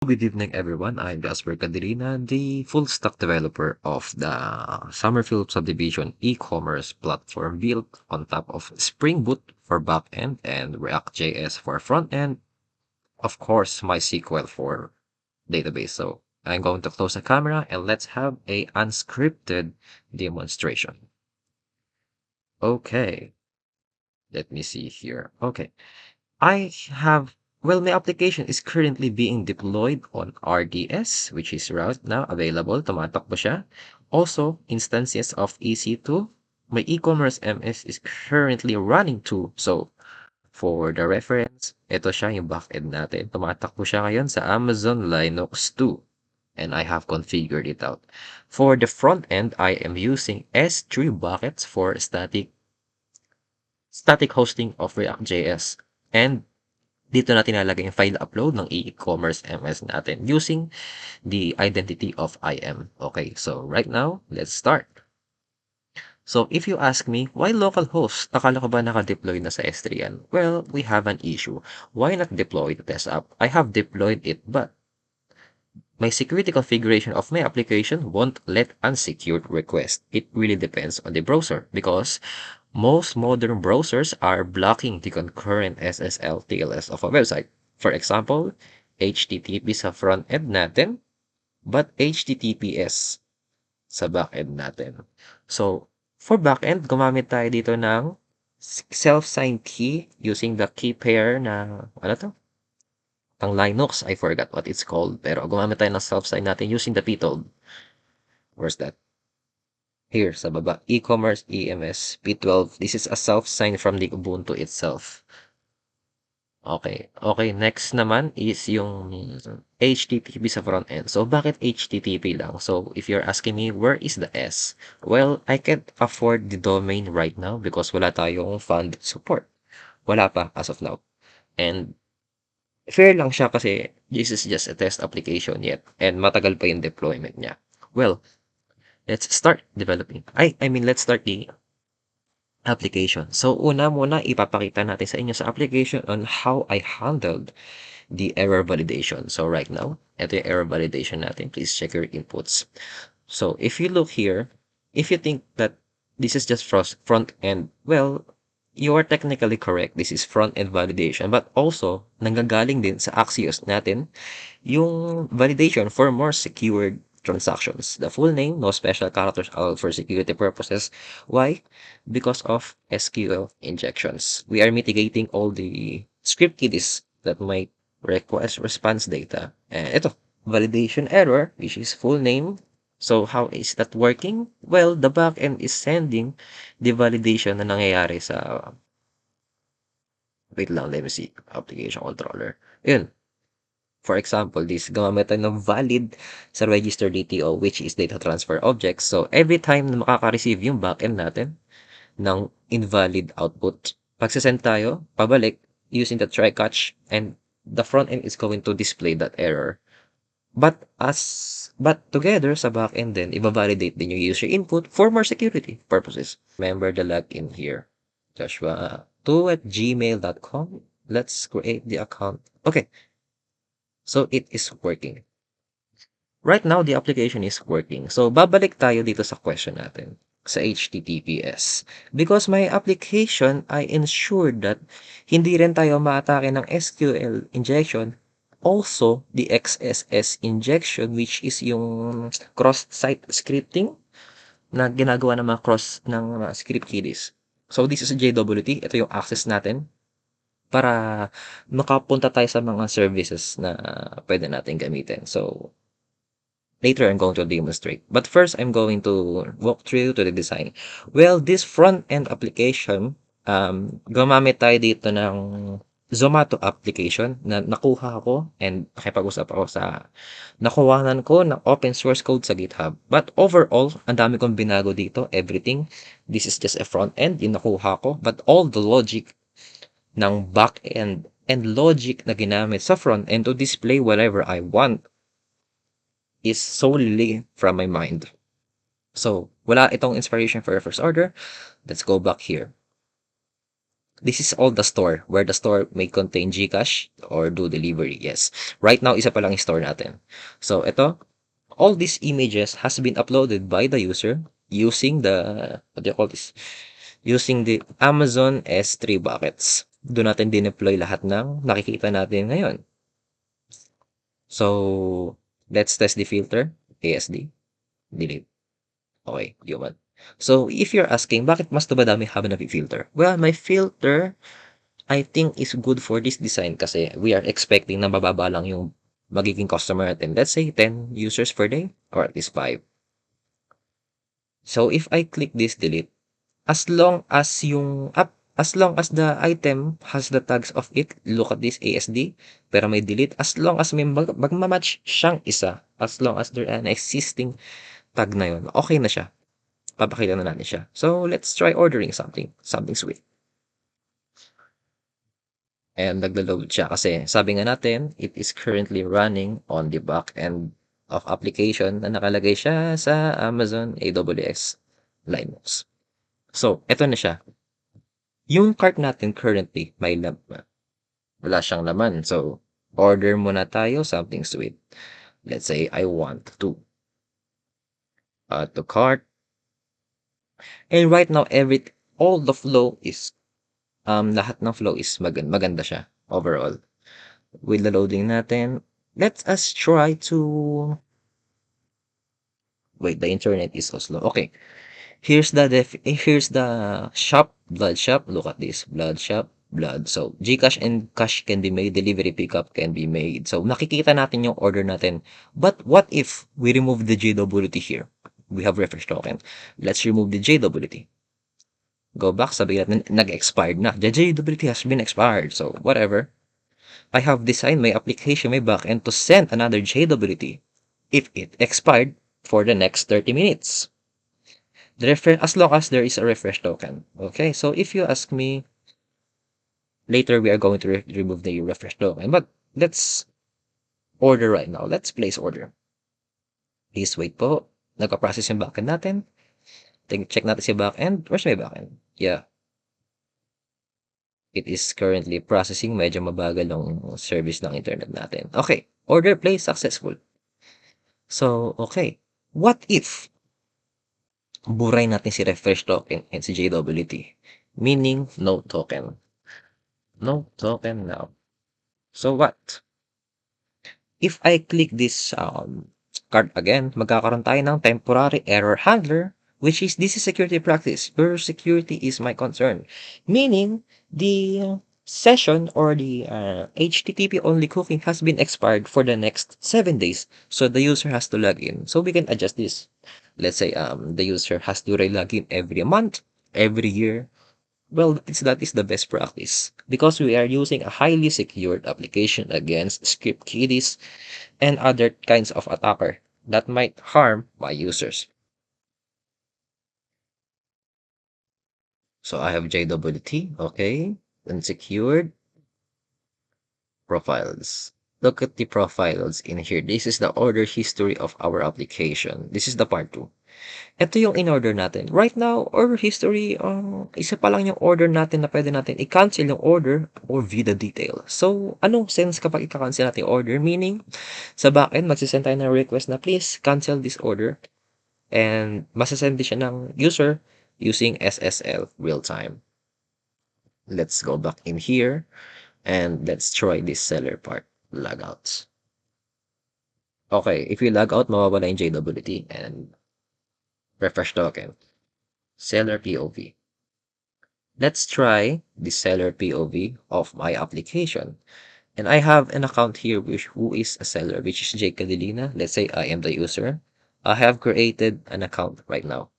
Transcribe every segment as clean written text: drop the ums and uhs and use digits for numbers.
Good evening, everyone. I'm Jasper Caderina, the full stack developer of the Summerfield Subdivision E-commerce platform built on top of Spring Boot for backend and React.js for frontend. Of course, MySQL for database. So I'm going to close the camera and let's have a unscripted demonstration. Okay, let me see here. Okay. I have, well, my application is currently being deployed on RDS, which is right now available. Tumatakbo siya. Also, instances of EC2. My e-commerce MS is currently running too. So, for the reference, ito siya yung backend natin. Tumatakbo siya ngayon sa Amazon Linux 2. And I have configured it out. For the front end, I am using S3 buckets for static hosting of React.js. And dito natin ilalagay yung file upload ng e-commerce MS natin using the identity of IM. Okay, so right now, let's start. So if you ask me, why localhost? Akala ko ba naka-deploy na sa S3 yan? Well, we have an issue. Why not deploy the test app? I have deployed it, but my security configuration of my application won't let unsecured request. It really depends on the browser because most modern browsers are blocking the concurrent SSL TLS of a website. For example, HTTP sa front end natin, but HTTPS sa back end natin. So, for back end, gumamit tayo dito ng self-signed key using the key pair na, ano to? Ang Linux, I forgot what it's called, pero gumamit tayo ng self-sign natin using the ptold. Where's that? Here, sa baba. E-commerce EMS P12. This is a self-sign from the Ubuntu itself. Okay. Okay, next naman is yung HTTP sa front end. So, bakit HTTP lang? So, if you're asking me, where is the S? Well, I can't afford the domain right now because wala tayong fund support. Wala pa as of now. And fair lang siya kasi this is just a test application yet and matagal pa yung deployment niya. Well, let's start developing. Let's start the application. So, una muna, ipapakita natin sa inyo sa application on how I handled the error validation. So, right now, ito yung error validation natin. Please check your inputs. So, if you look here, if you think that this is just front end, well, you are technically correct. This is front end validation. But also, nanggagaling din sa Axios natin yung validation for more secured transactions. The full name, no special characters allowed for security purposes. Why? Because of SQL injections. We are mitigating all the script kiddies that might request response data. And ito, validation error, which is full name. So, how is that working? Well, the backend is sending the validation na nangyayari sa, wait lang, let me see, application controller. Yun. For example, this gumamit tayo ng valid sa register DTO, which is data transfer objects. So, every time na makaka-receive yung backend natin ng invalid output, pagsasend tayo, pabalik, using the try catch, and the front end is going to display that error. But together sa backend din, i-validate din yung user input for more security purposes. Remember the login here. Joshua2@gmail.com. Let's create the account. Okay. So, it is working. Right now, the application is working. So, babalik tayo dito sa question natin sa HTTPS. Because my application, I ensured that hindi rin tayo maatake ng SQL injection. Also, the XSS injection, which is yung cross-site scripting na ginagawa ng mga script kiddies. So, this is a JWT. Ito yung access natin para makapunta tayo sa mga services na pwede natin gamitin. So, later I'm going to demonstrate. But first, I'm going to walk through to the design. Well, this front-end application, gumamit tayo dito ng Zomato application na nakuha ko and nakipag-usap ako sa nakuhanan ko ng open source code sa GitHub. But overall, ang dami kong binago dito, everything. This is just a front-end, yung nakuha ko. But all the logic ng back-end and logic na ginamit sa front-end to display whatever I want is solely from my mind. So, wala itong inspiration for first order. Let's go back here. This is all the store, where the store may contain GCash or do delivery. Yes. Right now, isa pa lang yung store natin. So, ito, all these images has been uploaded by the user using the, what do you call this? Using the Amazon S3 buckets. Doon natin dineploy lahat ng nakikita natin ngayon. So, let's test the filter. ASD. Delete. Okay, human. So, if you're asking, bakit mas dumadami habang nag-filter? Well, my filter, I think, is good for this design kasi we are expecting na mababa lang yung magiging customer natin. Let's say 10 users per day or at least 5. So, if I click this delete, as long as yung app, as long as the item has the tags of it, look at this ASD, pero may delete, as long as may magmamatch siyang isa, as long as there an existing tag na yun, okay na siya. Papakita na natin siya. So, let's try ordering something sweet. And naglo-load siya kasi sabi nga natin, it is currently running on the back end of application na nakalagay siya sa Amazon AWS Linux. So, eto na siya. Yung cart natin currently, wala siyang laman. So, order muna tayo something sweet. Let's say I want to add to cart. And right now, all the flow is, lahat ng flow is maganda siya overall. With the loading natin, let us try to, wait, the internet is so slow. Okay. Here's the shop, blood shop. Look at this, blood shop, blood. So, GCash and cash can be made, delivery pickup can be made. So, nakikita natin yung order natin. But what if we remove the JWT here? We have refresh token. Let's remove the JWT. Go back, sabi natin, nag-expired na. The JWT has been expired. So, whatever. I have designed my application, my backend to send another JWT if it expired for the next 30 minutes. As long as there is a refresh token. Okay, so if you ask me, later we are going to remove the refresh token. But let's order right now. Let's place order. Please wait po. Nagpa-process yung backend natin. Check natin si backend. Where's my backend? Yeah. It is currently processing. Medyo mabagal yung service ng internet natin. Okay. Order placed successful. So, okay. What if buray natin si refresh token and si JWT? Meaning, no token. No token now. So what? If I click this card again, magkakaroon tayo ng temporary error handler, which is this is security practice. Your security is my concern. Meaning, the session or the HTTP only cookie has been expired for the next 7 days. So the user has to log in. So we can adjust this. Let's say the user has to log in every month, every year. Well, that is the best practice because we are using a highly secured application against script kiddies and other kinds of attacker that might harm my users. So I have JWT, okay, unsecured profiles. Look at the profiles in here. This is the order history of our application. This is the part 2. Ito yung in-order natin. Right now, order history, isa pa lang yung order natin na pwede natin i-cancel yung order or view the detail. So, anong sense kapag i-cancel natin yung order? Meaning, sa backend, magsisend tayo ng request na please cancel this order. And masasend din siya ng user using SSL real-time. Let's go back in here and let's try this seller part. Logouts. Okay, if you log out, mawawala yung JWT and refresh token. Seller POV. Let's try the seller POV of my application. And I have an account here who is a seller, which is Jake Cadelina. Let's say I am the user. I have created an account right now.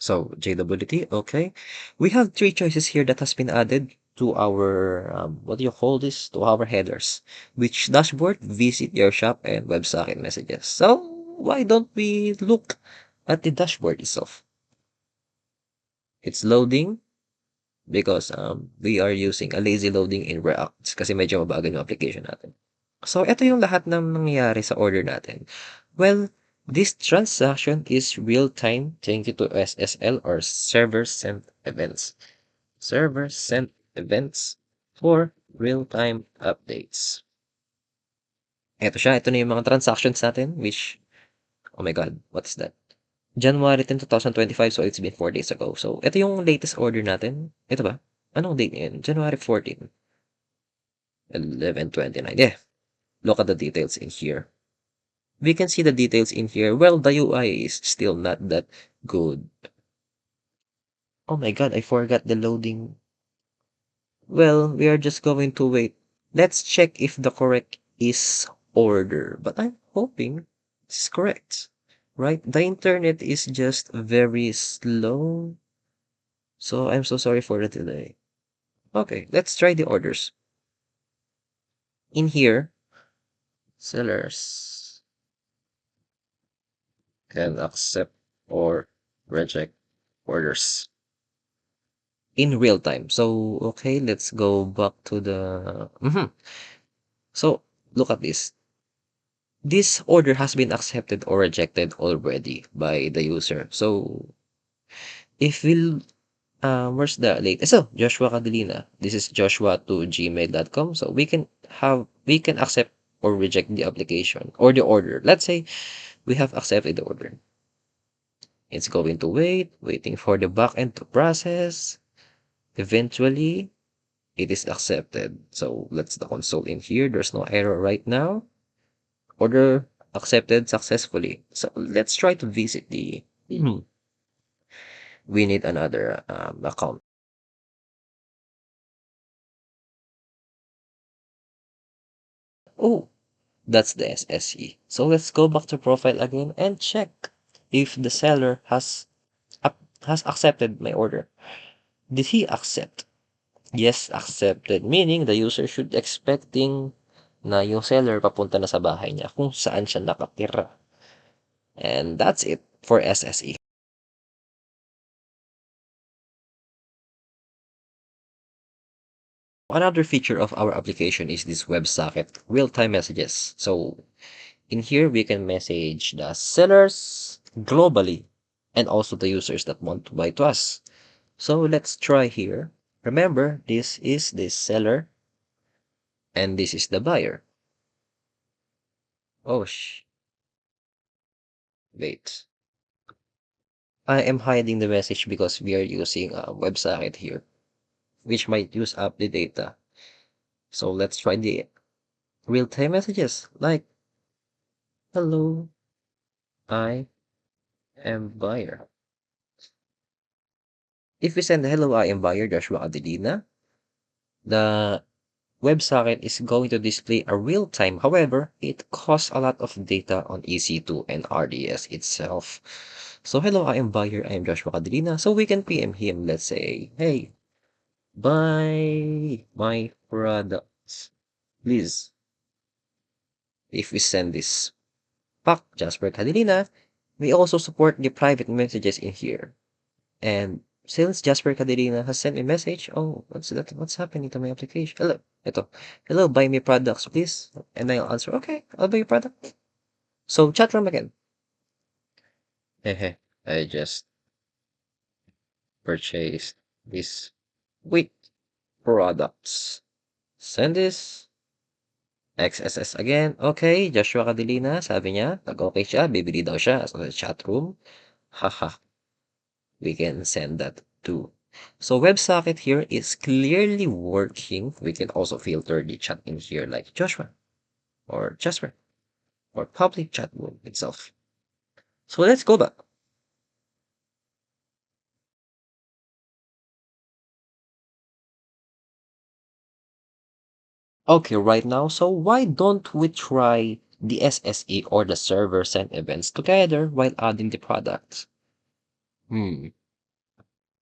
So JWT, okay. We have 3 choices here that has been added to our, what do you call this? To our headers. Which dashboard, visit your shop, and websocket messages. So why don't we look at the dashboard itself? It's loading because we are using a lazy loading in React kasi medyo mabagal yung application natin. So, ito yung lahat ng nangyayari sa order natin. Well, this transaction is real-time thanks to SSL or server-sent events. server sent events for real-time updates. Ito siya. Ito na yung mga transactions natin, which, oh my God, what is that? January 10, 2025, so it's been 4 days ago. So, ito yung latest order natin. Ito ba? Anong date ngayon? January 14, 11:29. Yeah, look at the details in here. We can see the details in here. Well, the UI is still not that good. Oh my God, I forgot the loading. Well, we are just going to wait. Let's check if the correct is order. But I'm hoping it's correct. Right? The internet is just very slow. So I'm so sorry for the delay. Okay, let's try the orders. In here, sellers can accept or reject orders in real time. So, okay, let's go back to the... So, look at this. This order has been accepted or rejected already by the user. So, if we'll... where's the latest? So, Joshua Cadilina. This is joshua@gmail.com. So, we can accept or reject the application or the order. Let's say we have accepted the order. It's going to waiting for the backend to process. Eventually, it is accepted. So let's the console in here. There's no error right now. Order accepted successfully. So let's try to visit the. We need another account. Oh, that's the SSE. So let's go back to profile again and check if the seller has accepted my order. Did he accept? Yes, accepted. Meaning, the user should expecting na yung seller papunta na sa bahay niya kung saan siya nakatira. And that's it for SSE. Another feature of our application is this WebSocket real-time messages. So in here, we can message the sellers globally and also the users that want to buy to us. So let's try here. Remember, this is the seller and this is the buyer. Oh, wait. I am hiding the message because we are using a WebSocket here, which might use up the data. So let's try the real-time messages like, hello, I am buyer. If we send hello, I am buyer, Joshua Adelina, the WebSocket is going to display a real-time. However, it costs a lot of data on EC2 and RDS itself. So hello, I am buyer, I am Joshua Adelina. So we can PM him, let's say, hey, buy my products, please. If we send this back, Jasper Cadilina, we also support the private messages in here. And since Jasper Cadilina has sent a message, oh, what's that? What's happening to my application? Hello, ito. Hello, buy me products, please. And I'll answer, okay, I'll buy your product. So chat room again. Hehe, I just purchased this with products. Send this. XSS again. Okay, Joshua Cadilina, sabi niya, nag-okay siya, bibili daw siya sa chat room. Haha, we can send that too. So WebSocket here is clearly working. We can also filter the chat in here like Joshua or Jasper or public chat room itself. So let's go back. Okay, right now, so why don't we try the SSE or the server send events together while adding the products?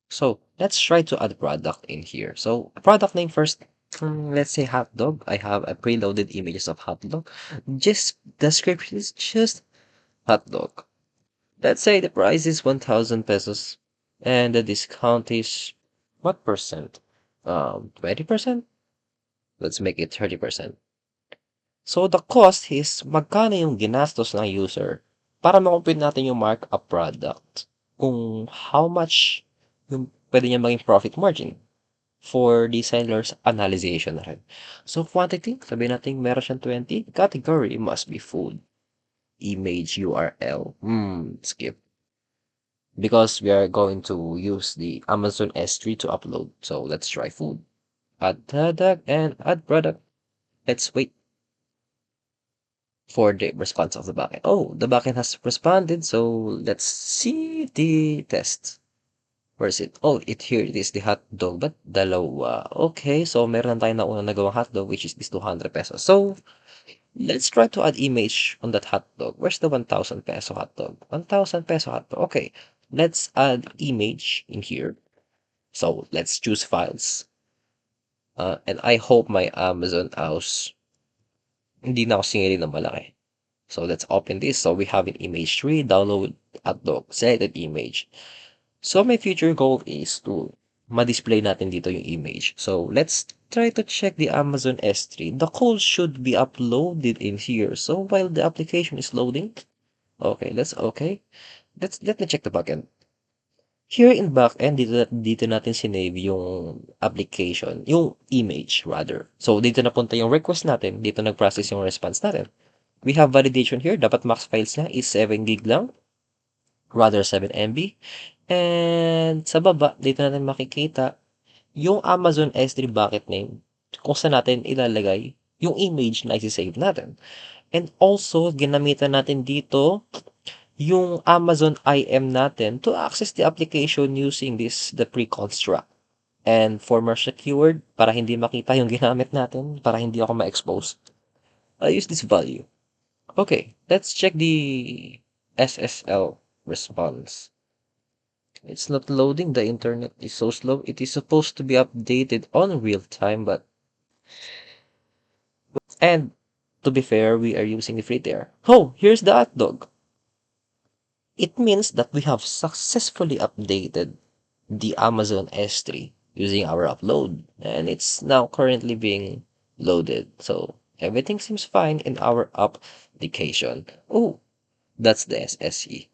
So let's try to add product in here. So product name first. Let's say hot dog. I have a preloaded images of hot dog. Just description is just hot dog. Let's say the price is 1,000 pesos and the discount is what percent? 20%? Let's make it 30%. So the cost is magkano yung ginastos ng user para ma-compute natin yung markup product. Kung how much yung pwede niya maging profit margin. for the seller's analyzation na rin. So, quantity, sabihin natin meron siyang 20. Category must be food. Image URL. Skip. Because we are going to use the Amazon S3 to upload. So, let's try food. Add product and add product. Let's wait for the response of the backend. Oh, the backend has responded. So, let's see the test. Where is it? Oh, here it is, the hot dog. But dalawa. Okay, so meron tayo na unang nagawang hotdog, which is this 200 pesos. So, let's try to add image on that hotdog. Where's the 1,000 peso hotdog? 1,000 peso hotdog. Okay, let's add image in here. So, let's choose files. And I hope my Amazon house hindi na ako singilin ng malaki. So, let's open this. So, we have an image 3, download hotdog, selected image. So, my future goal is to ma-display natin dito yung image. So, let's try to check the Amazon S3. The code should be uploaded in here. So, while the application is loading, okay. Let me check the backend. Here in backend, dito natin sinave yung application, yung image rather. So, dito napunta yung request natin. Dito nag-process yung response natin. We have validation here. Dapat max files niya is 7 gig lang, rather 7 MB. And sa baba, dito natin makikita yung Amazon S3 bucket name kung saan natin ilalagay yung image na isi-save natin. And also, ginamitan natin dito yung Amazon IM natin to access the application using the pre-construct. And for more secured, para hindi makita yung ginamit natin, para hindi ako ma-expose, I use this value. Okay, let's check the SSL response. It's not loading. The internet is so slow. It is supposed to be updated on real time, and to be fair, we are using the free tier. Oh, here's the hot dog. It means that we have successfully updated the Amazon S3 using our upload, and it's now currently being loaded. So everything seems fine in our application. Oh, that's the SSE.